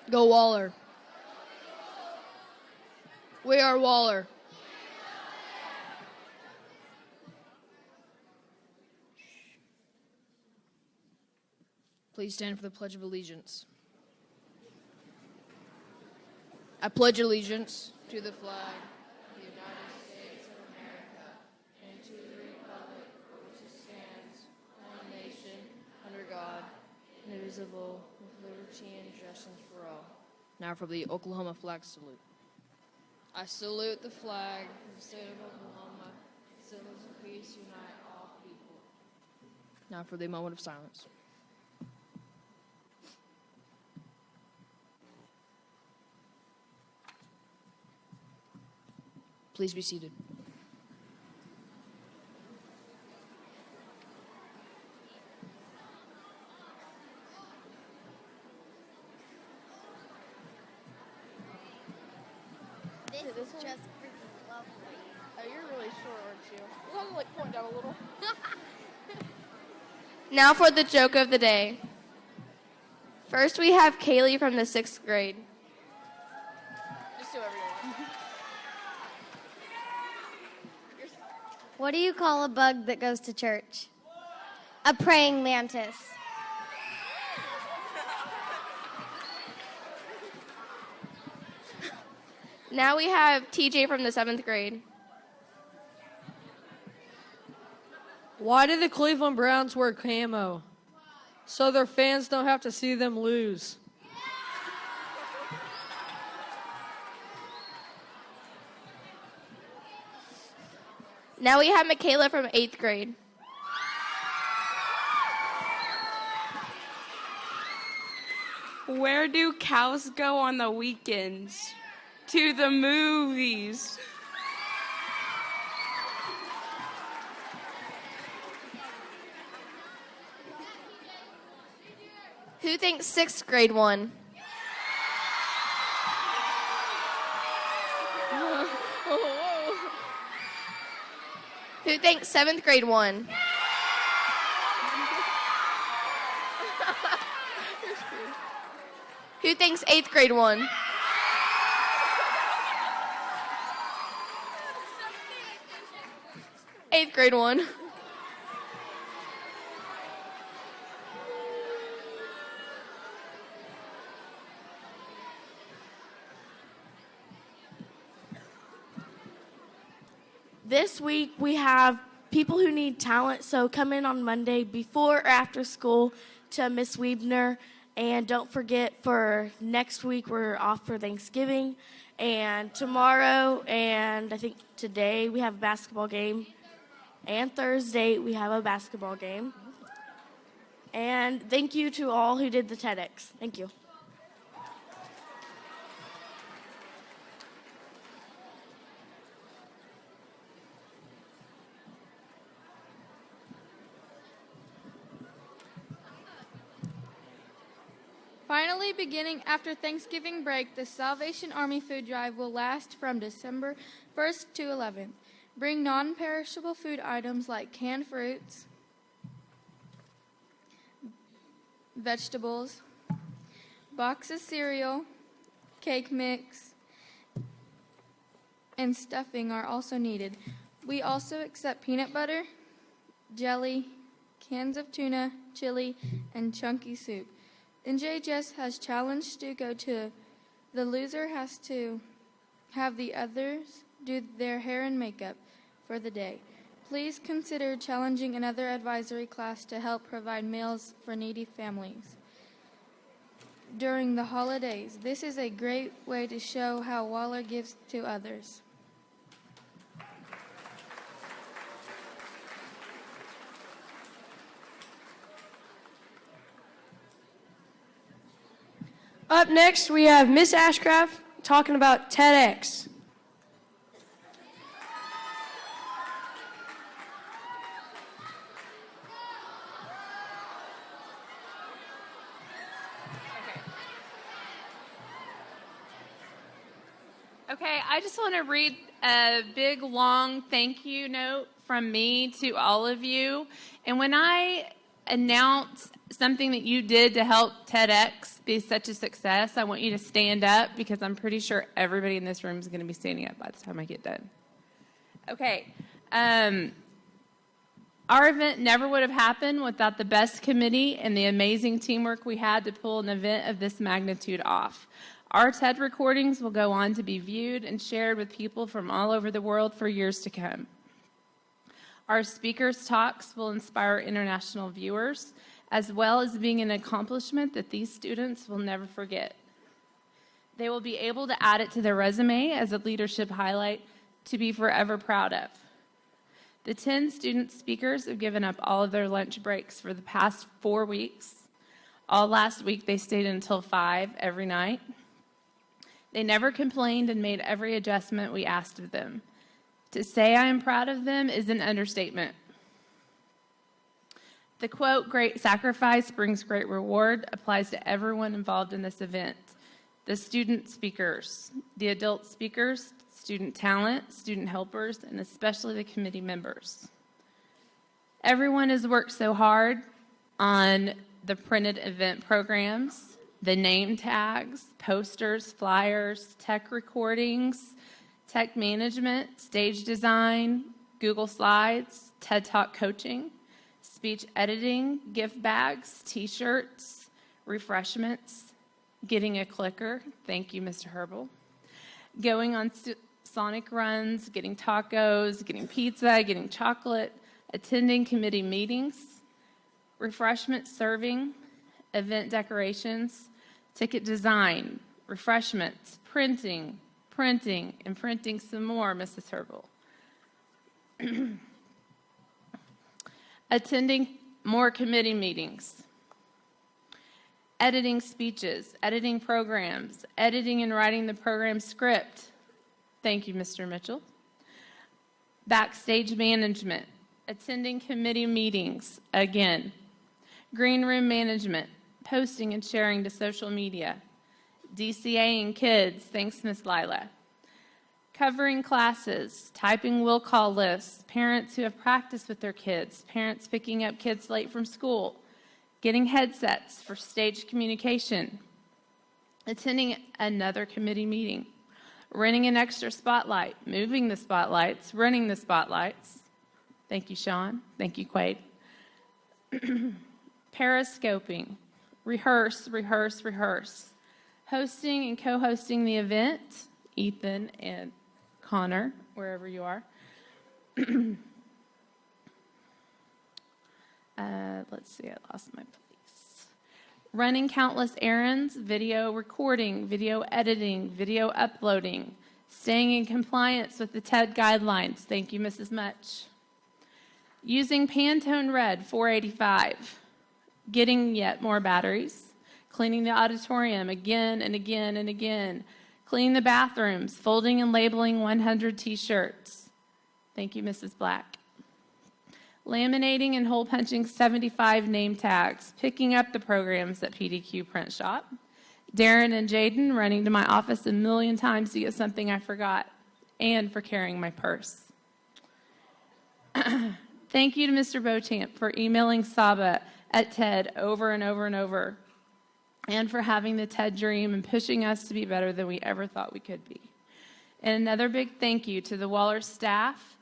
Go Waller. We are Waller. Please stand for the Pledge of Allegiance. I pledge allegiance to the flag of the United States of America and to the republic for which it stands, one nation, under God, indivisible, with liberty and justice for all. Now for the Oklahoma flag salute. I salute the flag of the state of Oklahoma. Symbols of peace unite all people. Now for the moment of silence. Please be seated. This is just freaking lovely. Oh, you're really short, aren't you? You want to point down a little? Now for the joke of the day. First, we have Kaylee from the 6th grade. Just do everyone. What do you call a bug that goes to church? A praying mantis. Now we have TJ from the 7th grade. Why do the Cleveland Browns wear camo? So their fans don't have to see them lose. Now we have Michaela from 8th grade. Where do cows go on the weekends? To the movies. Who thinks 6th grade won? Who thinks 7th grade won? Who thinks 8th grade won? Eighth grade won. This week we have people who need talent, so come in on Monday before or after school to Miss Weebner. And don't forget, for next week we're off for Thanksgiving. And tomorrow and I think today we have a basketball game. And Thursday we have a basketball game. And thank you to all who did the TEDx. Thank you. Finally, beginning after Thanksgiving break, the Salvation Army food drive will last from December 1st to 11th. Bring non-perishable food items like canned fruits, vegetables, box of cereal, cake mix, and stuffing are also needed. We also accept peanut butter, jelly, cans of tuna, chili, and chunky soup. NJHS has challenged to go to. The loser has to have the others do their hair and makeup for the day. Please consider challenging another advisory class to help provide meals for needy families during the holidays. This is a great way to show how Waller gives to others. Up next, we have Miss Ashcraft talking about TEDx. Okay, I just want to read a big, long thank you note from me to all of you. And when I announce something that you did to help TEDx be such a success, I want you to stand up because I'm pretty sure everybody in this room is going to be standing up by the time I get done. Okay. Our event never would have happened without the best committee and the amazing teamwork we had to pull an event of this magnitude off. Our TED recordings will go on to be viewed and shared with people from all over the world for years to come. Our speakers' talks will inspire international viewers, as well as being an accomplishment that these students will never forget. They will be able to add it to their resume as a leadership highlight to be forever proud of. The 10 student speakers have given up all of their lunch breaks for the past 4 weeks. All last week, they stayed until 5 every night. They never complained and made every adjustment we asked of them. To say I am proud of them is an understatement. The quote, "Great sacrifice brings great reward," applies to everyone involved in this event. The student speakers, the adult speakers, student talent, student helpers, and especially the committee members. Everyone has worked so hard on the printed event programs, the name tags, posters, flyers, tech recordings, tech management, stage design, Google Slides, TED Talk coaching, speech editing, gift bags, t-shirts, refreshments, getting a clicker, thank you, Mr. Herbal, going on Sonic runs, getting tacos, getting pizza, getting chocolate, attending committee meetings, refreshment serving, event decorations, ticket design, refreshments, printing, and printing some more, Mrs. Herbal. Attending more committee meetings, editing speeches, editing programs, editing and writing the program script. Thank you, Mr. Mitchell. Backstage management, attending committee meetings, again. Green room management, posting and sharing to social media. DCAing kids, thanks, Miss Lila. Covering classes, typing will call lists, parents who have practiced with their kids, parents picking up kids late from school, getting headsets for stage communication, attending another committee meeting, renting an extra spotlight, moving the spotlights, running the spotlights. Thank you, Sean. Thank you, Quaid. Periscoping, rehearse, hosting and co-hosting the event, Ethan and Connor, wherever you are. Let's see, I lost my place. Running countless errands, video recording, video editing, video uploading, staying in compliance with the TED guidelines. Thank you, Mrs. Much. Using Pantone Red 485, getting yet more batteries, cleaning the auditorium again and again and again, cleaning the bathrooms, folding and labeling 100 t-shirts. Thank you, Mrs. Black. Laminating and hole punching 75 name tags, picking up the programs at PDQ Print Shop. Darren and Jaden running to my office 1,000,000 times to get something I forgot, and for carrying my purse. Thank you to Mr. Beauchamp for emailing Saba at TED over and over and over, and for having the TED dream and pushing us to be better than we ever thought we could be. And another big thank you to the Waller staff,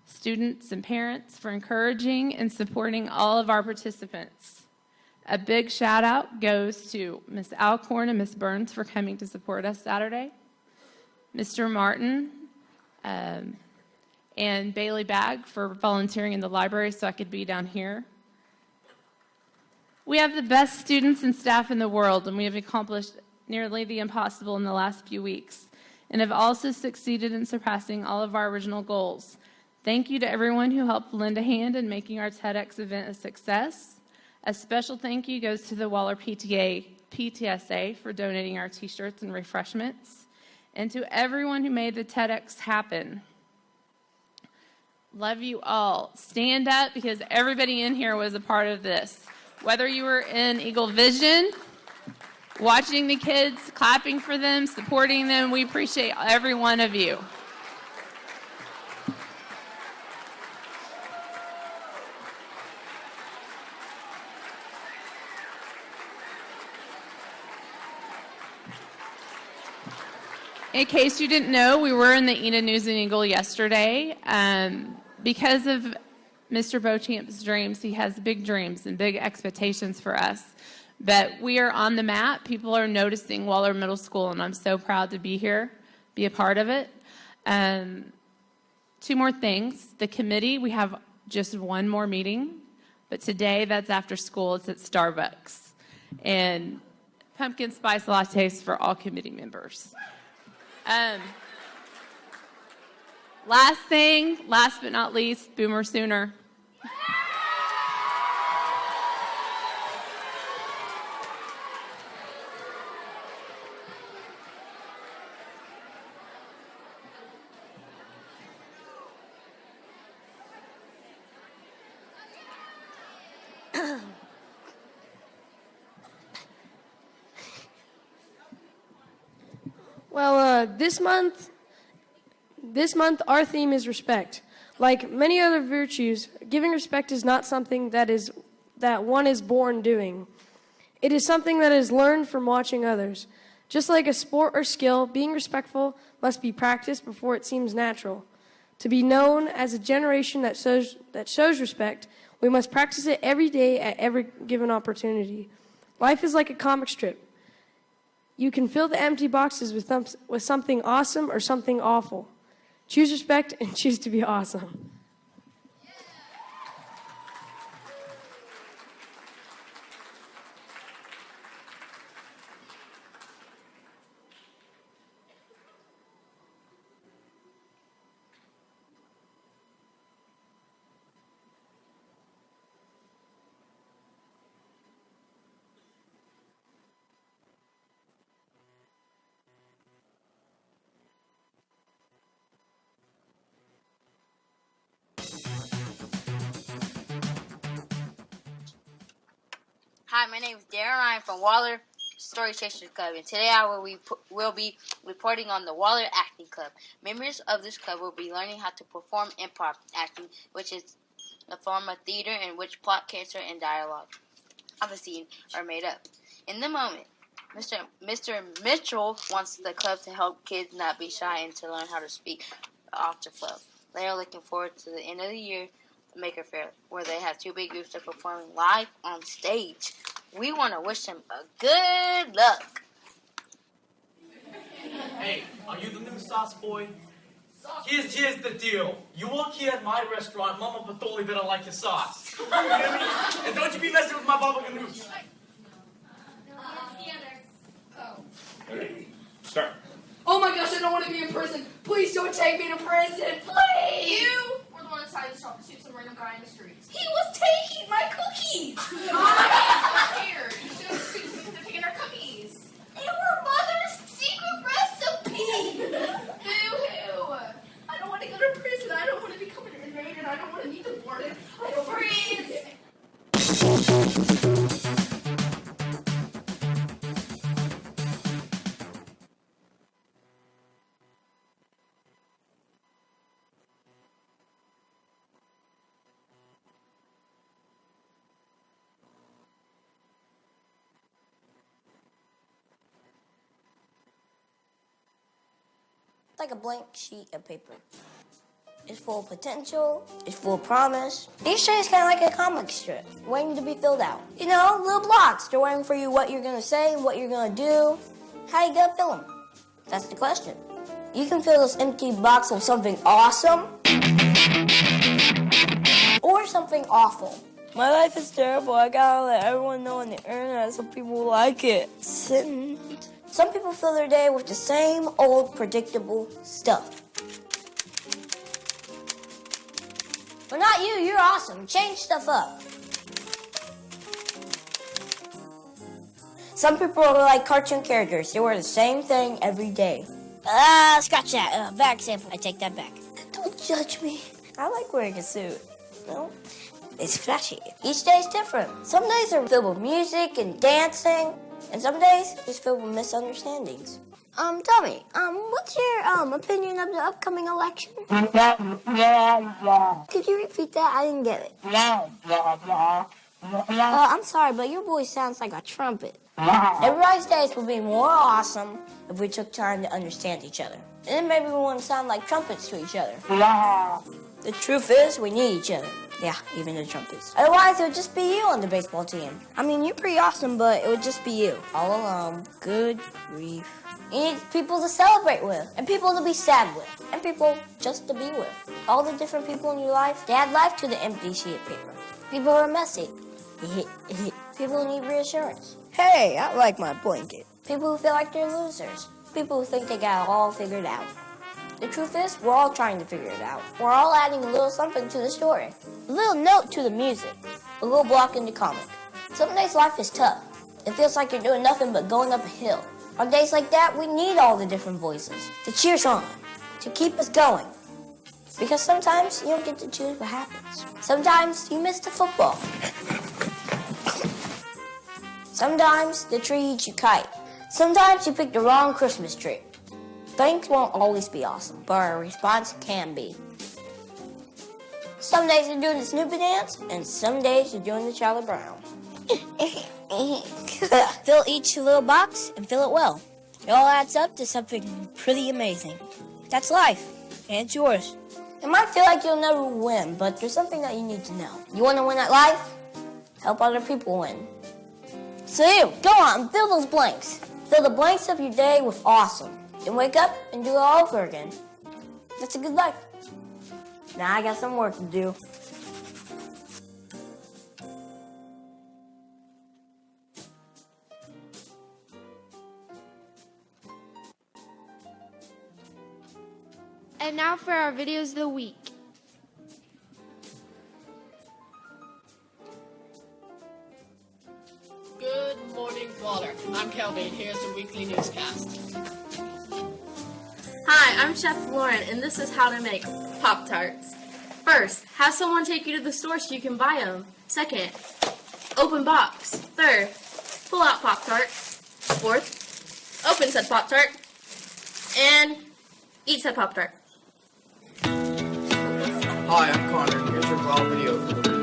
students, and parents for encouraging and supporting all of our participants. A big shout out goes to Ms. Alcorn and Ms. Burns for coming to support us Saturday, Mr. Martin, and Bailey Bagg for volunteering in the library so I could be down here. We have the best students and staff in the world, and we have accomplished nearly the impossible in the last few weeks, and have also succeeded in surpassing all of our original goals. Thank you to everyone who helped lend a hand in making our TEDx event a success. A special thank you goes to the Waller PTSA for donating our t-shirts and refreshments, and to everyone who made the TEDx happen. Love you all. Stand up because everybody in here was a part of this. Whether you were in Eagle Vision, watching the kids, clapping for them, supporting them, we appreciate every one of you. In case you didn't know, we were in the Enid News and Eagle yesterday. Because of Mr. Beauchamp's dreams, he has big dreams and big expectations for us. But we are on the map. People are noticing Waller Middle School, and I'm so proud to be here, be a part of it. 2 more things. The committee, we have just one more meeting, but today that's after school. It's at Starbucks. And pumpkin spice lattes for all committee members. Last thing, last but not least, Boomer Sooner. Well, this month our theme is respect. Like many other virtues, giving respect is not something that one is born doing. It is something that is learned from watching others. Just like a sport or skill, being respectful must be practiced before it seems natural. To be known as a generation that shows respect, we must practice it every day at every given opportunity. Life is like a comic strip. You can fill the empty boxes with something awesome or something awful. Choose respect and choose to be awesome. Hi, my name is Darren Ryan from Waller Story Chasers Club, and today I will be reporting on the Waller Acting Club. Members of this club will be learning how to perform improv acting, which is a form of theater in which plot, character, and dialogue of a scene are made up. In the moment, Mr. Mitchell wants the club to help kids not be shy and to learn how to speak off the club. They are looking forward to the end of the year Maker Faire, where they have 2 big groups that are performing live on stage. We want to wish them a good luck. Hey, are you the new sauce boy? Here's the deal. You work here at my restaurant, Mama Patoli didn't like your sauce. You hear me? And don't you be messing with my baba ganoush. Ready? Start. Oh my gosh, I don't want to be in prison. Please don't take me to prison. Please. You were the one that decided to stop to shoot some random guy in the streets. He was taking my cookies. I'm scared. You should have shoot because they're taking our cookies. They were Mother's secret recipe. Boo-hoo. I don't want to go to prison. I don't want to become an inmate, and I don't want to be deported. I don't freeze. Like a blank sheet of paper. It's full of potential, it's full of promise. Each day is kind of like a comic strip, waiting to be filled out. You know, little blocks. They're waiting for you what you're going to say, what you're going to do. How you going to fill them? That's the question. You can fill this empty box with something awesome or something awful. My life is terrible. I gotta let everyone know on the internet so people like it. Some people fill their day with the same old predictable stuff. But not you, you're awesome. Change stuff up. Some people are like cartoon characters. They wear the same thing every day. Scratch that. Bad example. I take that back. Don't judge me. I like wearing a suit. No, it's flashy. Each day is different. Some days are filled with music and dancing. And some days it's filled with misunderstandings. Tell me, what's your opinion of the upcoming election? Could you repeat that? I didn't get it. I'm sorry, but your voice sounds like a trumpet. Everybody's days would be more awesome if we took time to understand each other. And then maybe we wouldn't sound like trumpets to each other. The truth is, we need each other. Yeah, even the trumpets. Otherwise, it would just be you on the baseball team. I mean, you're pretty awesome, but it would just be you. All alone. Good grief. You need people to celebrate with, and people to be sad with, and people just to be with. All the different people in your life, they add life to the empty sheet of paper. People who are messy. People who need reassurance. Hey, I like my blanket. People who feel like they're losers. People who think they got it all figured out. The truth is, we're all trying to figure it out. We're all adding a little something to the story. A little note to the music. A little block in the comic. Some days life is tough. It feels like you're doing nothing but going up a hill. On days like that, we need all the different voices to cheer us on, to keep us going. Because sometimes you don't get to choose what happens. Sometimes you miss the football. Sometimes the tree eats your kite. Sometimes you pick the wrong Christmas tree. Things won't always be awesome, but our response can be. Some days you're doing the Snoopy dance, and some days you're doing the Charlie Brown. Fill each little box and fill it well. It all adds up to something pretty amazing. That's life, and it's yours. It might feel like you'll never win, but there's something that you need to know. You want to win at life? Help other people win. So you, go on, fill those blanks. Fill the blanks of your day with awesome. Then wake up and do it all over again. That's a good life. Now I got some work to do. And now for our videos of the week. Good morning, Waller. I'm Kelvin. Here's the weekly newscast. Hi, I'm Chef Lauren, and this is how to make Pop-Tarts. First, have someone take you to the store so you can buy them. Second, open box. Third, pull out Pop-Tart. Fourth, open said Pop-Tart. And eat said Pop-Tart. Hi, I'm Connor. Here's your viral video for the week.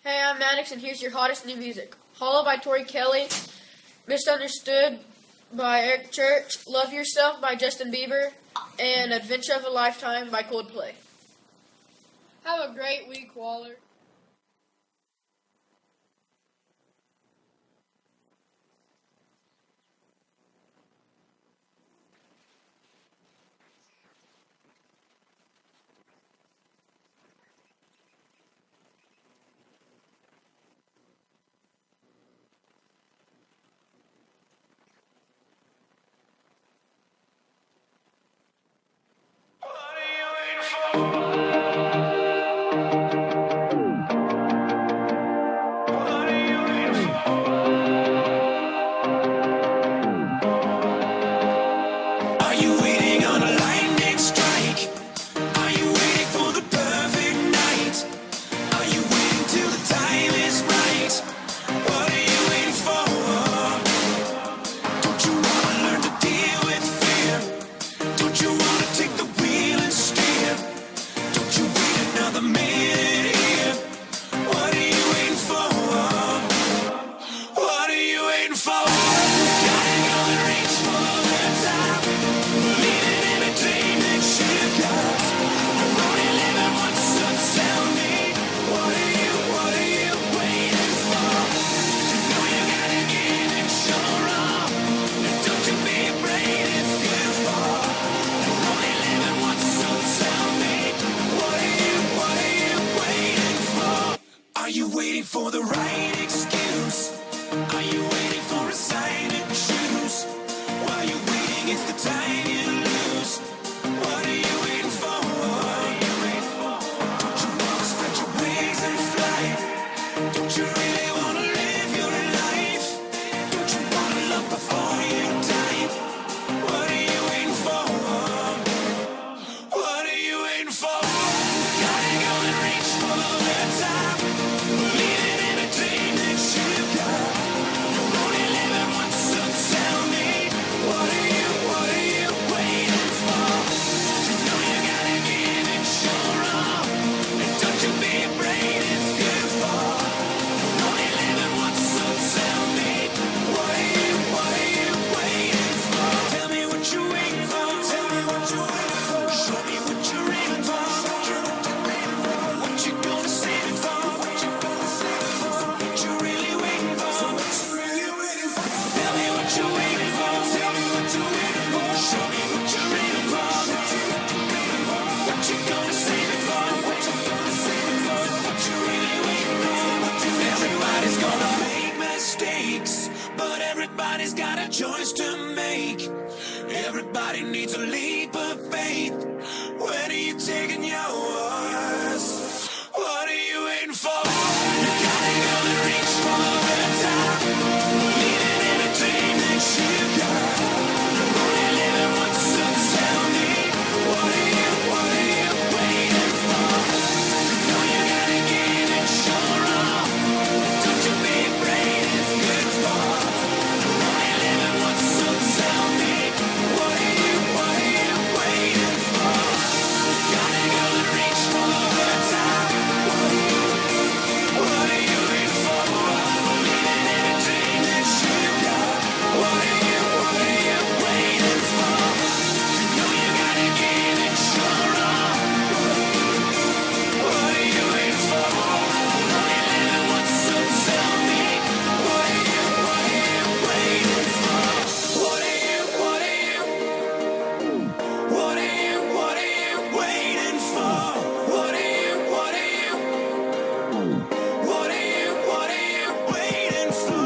Hey, I'm Maddox, and here's your hottest new music. Hollow by Tori Kelly, Misunderstood by Eric Church, Love Yourself by Justin Bieber, and Adventure of a Lifetime by Coldplay. Have a great week, Waller. Everybody's got a choice to make. Everybody needs a leap of faith. When are you taking yours? What are you waiting for? You gotta go and reach for the top. Believing in a dream that you got. You're only living once, so tell me, what are you waiting for? You know you gotta give it your all. Don't you be afraid, it's good for. You're only living once, so tell me, what are you waiting for? You gotta go and reach for the top. What are you waiting for? Believing in a dream that you got. What are you waiting for? You know you gotta give it your all. What are you waiting for? You're only living once, so tell me, what are you waiting for? What are you waiting for? What are you waiting for?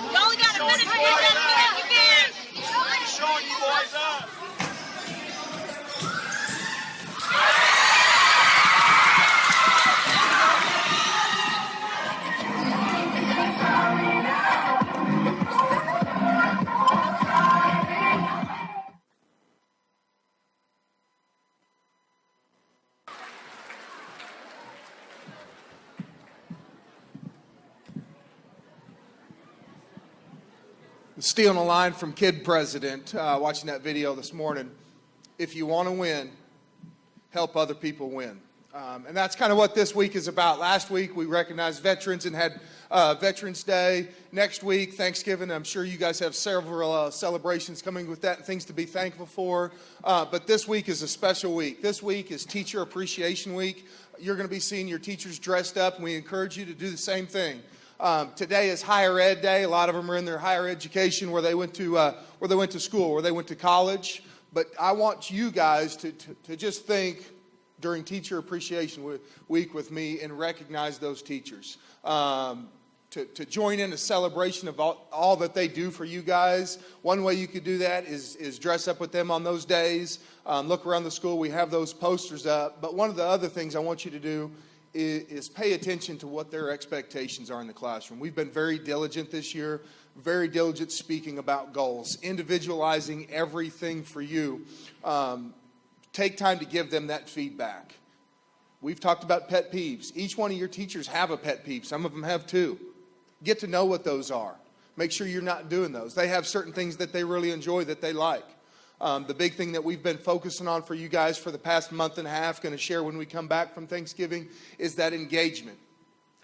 You only got a minute to get that fast you can. Showing you boys up. Stealing a line from Kid President, watching that video this morning. If you want to win, help other people win. And that's kind of what this week is about. Last week, we recognized veterans and had Veterans Day. Next week, Thanksgiving. I'm sure you guys have several celebrations coming with that and things to be thankful for. But this week is a special week. This week is Teacher Appreciation Week. You're going to be seeing your teachers dressed up, and we encourage you to do the same thing. Today is Higher Ed Day. A lot of them are in their higher education where they went to school, where they went to college. But I want you guys to just think during Teacher Appreciation Week with me and recognize those teachers. To join in a celebration of all that they do for you guys. One way you could do that is dress up with them on those days. Look around the school. We have those posters up. But one of the other things I want you to do is pay attention to what their expectations are in the classroom. We've been very diligent this year, very diligent speaking about goals, individualizing everything for you. Take time to give them that feedback. We've talked about pet peeves. Each one of your teachers have a pet peeve. Some of them have two. Get to know what those are. Make sure you're not doing those. They have certain things that they really enjoy that they like. The big thing that we've been focusing on for you guys for the past month and a half, going to share when we come back from Thanksgiving, is that engagement.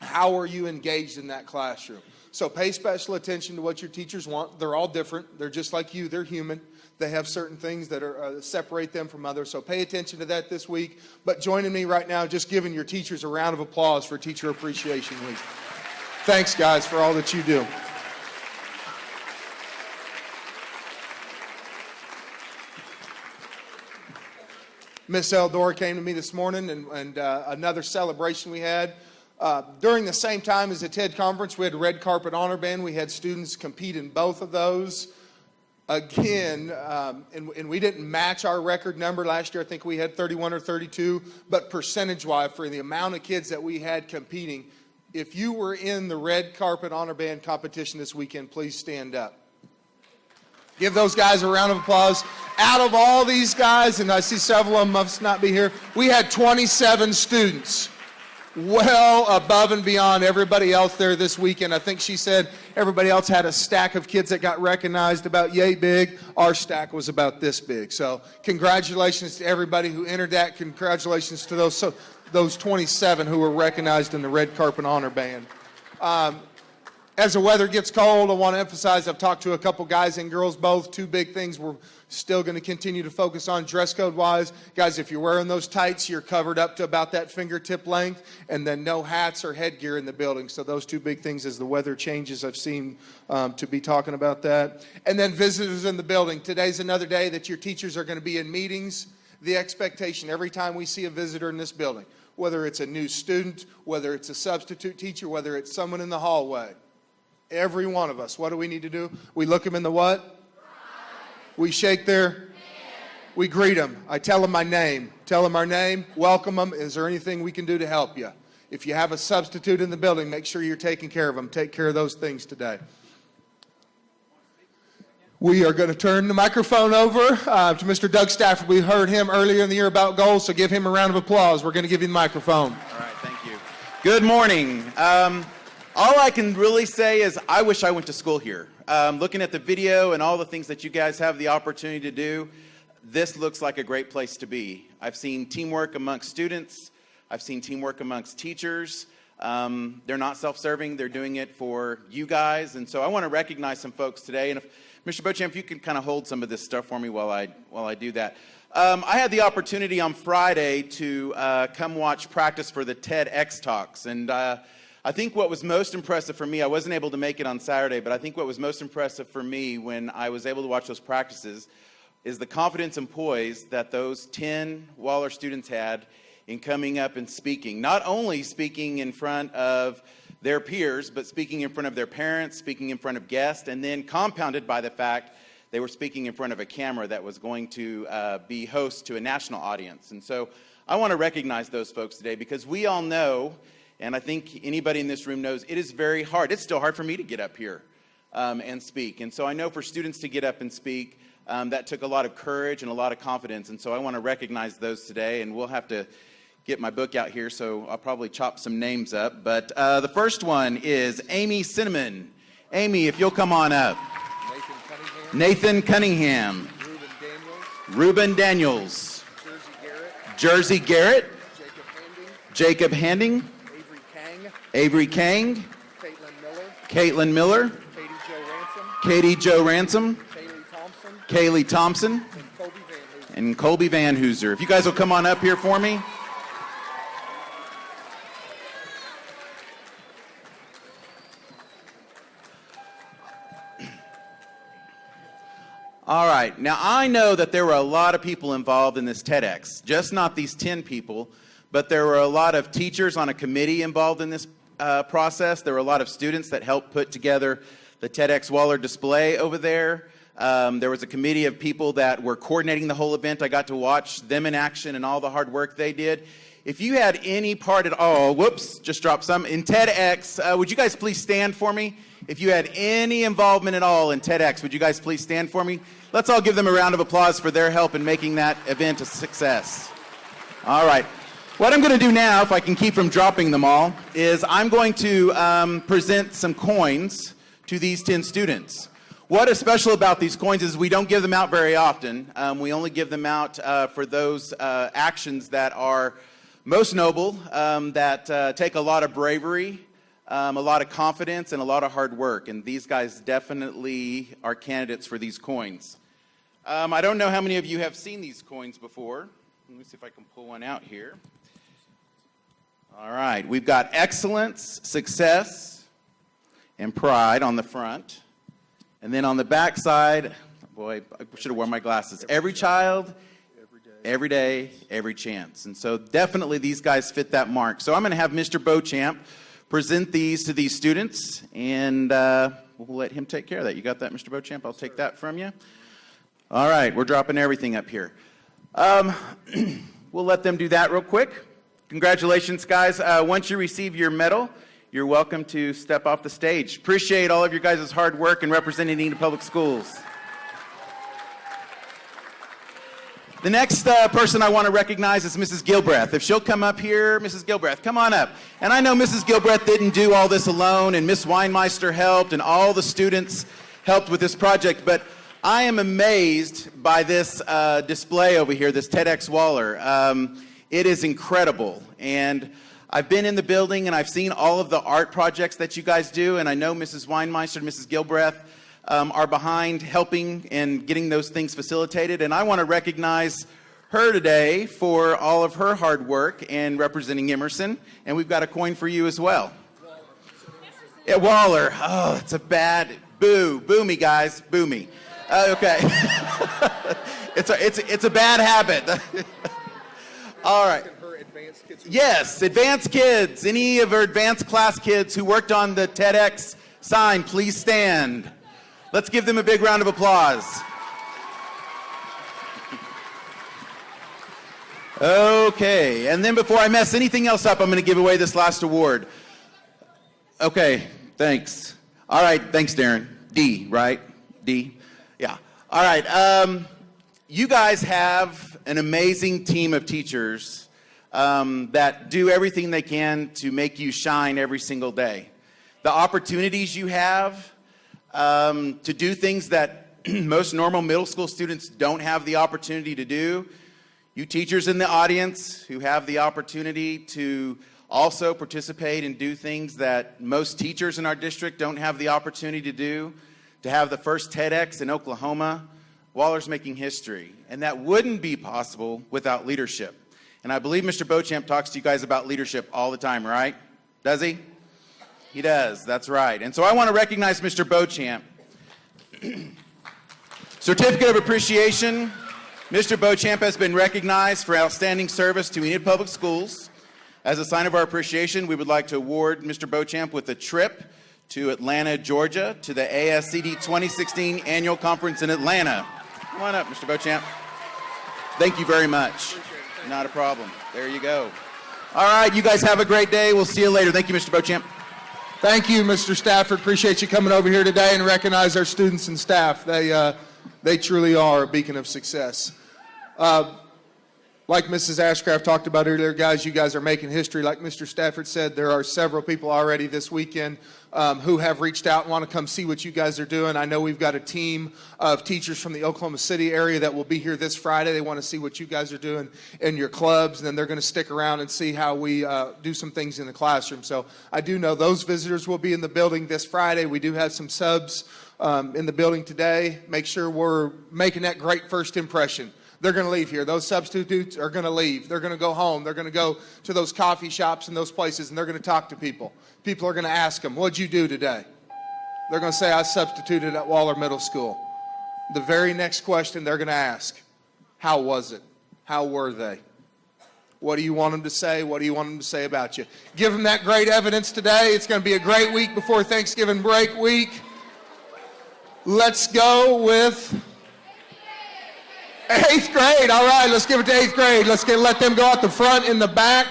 How are you engaged in that classroom? So pay special attention to what your teachers want. They're all different. They're just like you. They're human. They have certain things that are separate them from others. So pay attention to that this week. But joining me right now, just giving your teachers a round of applause for Teacher Appreciation Week. Thanks, guys, for all that you do. Miss Eldor came to me this morning, and another celebration we had. During the same time as the TED Conference, we had a Red Carpet Honor Band. We had students compete in both of those. Again, and we didn't match our record number last year. I think we had 31 or 32. But percentage-wise, for the amount of kids that we had competing, if you were in the Red Carpet Honor Band competition this weekend, please stand up. Give those guys a round of applause. Out of all these guys, and I see several of them must not be here, we had 27 students. Well above and beyond everybody else there this weekend. I think she said everybody else had a stack of kids that got recognized about yay big. Our stack was about this big. So congratulations to everybody who entered that. Congratulations to those 27 who were recognized in the Red Carpet Honor Band. As the weather gets cold, I want to emphasize, I've talked to a couple guys and girls both. Two big things we're still going to continue to focus on dress code wise. Guys, if you're wearing those tights, you're covered up to about that fingertip length, and then no hats or headgear in the building. So those two big things as the weather changes, I've seen to be talking about that. And then visitors in the building. Today's another day that your teachers are going to be in meetings. The expectation every time we see a visitor in this building, whether it's a new student, whether it's a substitute teacher, whether it's someone in the hallway, every one of us, what do we need to do? We look them in the what? We shake their, we greet them. I tell them my name. Tell them our name, welcome them. Is there anything we can do to help you? If you have a substitute in the building, make sure you're taking care of them. Take care of those things today. We are going to turn the microphone over to Mr. Doug Stafford. We heard him earlier in the year about goals, so give him a round of applause. We're going to give you the microphone. All right, thank you. Good morning. All I can really say is I wish I went to school here. Looking at the video and all the things that you guys have the opportunity to do, this looks like a great place to be. I've seen teamwork amongst students. I've seen teamwork amongst teachers. They're not self-serving. They're doing it for you guys. And so I want to recognize some folks today. And if Mr. Beauchamp, if you could kind of hold some of this stuff for me while I do that. I had the opportunity on Friday to come watch practice for the TEDx Talks. And I think what was most impressive for me, I wasn't able to make it on Saturday, but I think what was most impressive for me when I was able to watch those practices is the confidence and poise that those 10 Waller students had in coming up and speaking. Not only speaking in front of their peers, but speaking in front of their parents, speaking in front of guests, and then compounded by the fact they were speaking in front of a camera that was going to be host to a national audience. And so I want to recognize those folks today because we all know, and I think anybody in this room knows, it is very hard. It's still hard for me to get up here and speak. And so I know for students to get up and speak, that took a lot of courage and a lot of confidence. And so I want to recognize those today. And we'll have to get my book out here, so I'll probably chop some names up. But the first one is Amy Cinnamon. Amy, if you'll come on up. Nathan Cunningham. Reuben Daniels. Jersey Garrett. Jacob Handing. Avery Kang. Caitlin Miller. Katie Jo Ransom. Kaylee Thompson. And Colby Van Hooser. If you guys will come on up here for me. All right. Now, I know that there were a lot of people involved in this TEDx, just not these 10 people, but there were a lot of teachers on a committee involved in this process. There were a lot of students that helped put together the TEDx Waller display over there. There was a committee of people that were coordinating the whole event. I got to watch them in action and all the hard work they did. If you had any part at all, whoops, just dropped some, in TEDx, would you guys please stand for me? If you had any involvement at all in TEDx, would you guys please stand for me? Let's all give them a round of applause for their help in making that event a success. All right. What I'm going to do now, if I can keep from dropping them all, is I'm going to present some coins to these 10 students. What is special about these coins is we don't give them out very often. We only give them out for those actions that are most noble, that take a lot of bravery, a lot of confidence, and a lot of hard work. And these guys definitely are candidates for these coins. I don't know how many of you have seen these coins before. Let me see if I can pull one out here. All right, we've got excellence, success, and pride on the front. And then on the back side, boy, I should have worn my glasses. Every child, every day, every chance. And so definitely these guys fit that mark. So I'm going to have Mr. Beauchamp present these to these students, and we'll let him take care of that. You got that, Mr. Beauchamp? I'll take that from you. All right, we're dropping everything up here. We'll let them do that real quick. Congratulations, guys. Once you receive your medal, you're welcome to step off the stage. Appreciate all of your guys' hard work in representing Enid Public Schools. The next person I want to recognize is Mrs. Gilbreth. If she'll come up here, Mrs. Gilbreth, come on up. And I know Mrs. Gilbreth didn't do all this alone, and Miss Weinmeister helped, and all the students helped with this project, but I am amazed by this display over here, this TEDx Waller. It is incredible, and I've been in the building and I've seen all of the art projects that you guys do, and I know Mrs. Weinmeister and Mrs. Gilbreth are behind helping and getting those things facilitated. And I want to recognize her today for all of her hard work and representing Emerson. And we've got a coin for you as well. Yeah, Waller. Oh, it's a bad boo. Boo me, guys. Boo me. Okay. It's a bad habit. All right. Yes, advanced kids. Any of our advanced class kids who worked on the TEDx sign, please stand. Let's give them a big round of applause. Okay, and then before I mess anything else up, I'm going to give away this last award. Okay, thanks. All right, thanks, Darren. D, right? D? Yeah. All right, you guys have an amazing team of teachers that do everything they can to make you shine every single day. The opportunities you have to do things that most normal middle school students don't have the opportunity to do. You teachers in the audience who have the opportunity to also participate and do things that most teachers in our district don't have the opportunity to do, to have the first TEDx in Oklahoma. Waller's making history, and that wouldn't be possible without leadership. And I believe Mr. Beauchamp talks to you guys about leadership all the time, right? Does he? He does, that's right. And so I want to recognize Mr. Beauchamp. Certificate of Appreciation. Mr. Beauchamp has been recognized for outstanding service to Enid Public Schools. As a sign of our appreciation, we would like to award Mr. Beauchamp with a trip to Atlanta, Georgia, to the ASCD 2016 Annual Conference in Atlanta. Come on up, Mr. Beauchamp. Thank you very much. Not a problem. There you go. All right, you guys have a great day. We'll see you later. Thank you, Mr. Beauchamp. Thank you, Mr. Stafford. Appreciate you coming over here today and recognize our students and staff. They truly are a beacon of success. Like Mrs. Ashcraft talked about earlier, guys, you guys are making history. Like Mr. Stafford said, there are several people already this weekend who have reached out and want to come see what you guys are doing. I know we've got a team of teachers from the Oklahoma City area that will be here this Friday. They want to see what you guys are doing in your clubs, and then they're going to stick around and see how we do some things in the classroom. So I do know those visitors will be in the building this Friday. We do have some subs in the building today. Make sure we're making that great first impression. They're going to leave here. Those substitutes are going to leave. They're going to go home. They're going to go to those coffee shops and those places, and they're going to talk to people. People are going to ask them, what'd you do today? They're going to say, I substituted at Waller Middle School. The very next question they're going to ask, how was it? How were they? What do you want them to say? What do you want them to say about you? Give them that great evidence today. It's going to be a great week before Thanksgiving break week. Let's go with 8th grade. All right, let's give it to 8th grade. Let them go out the front and the back.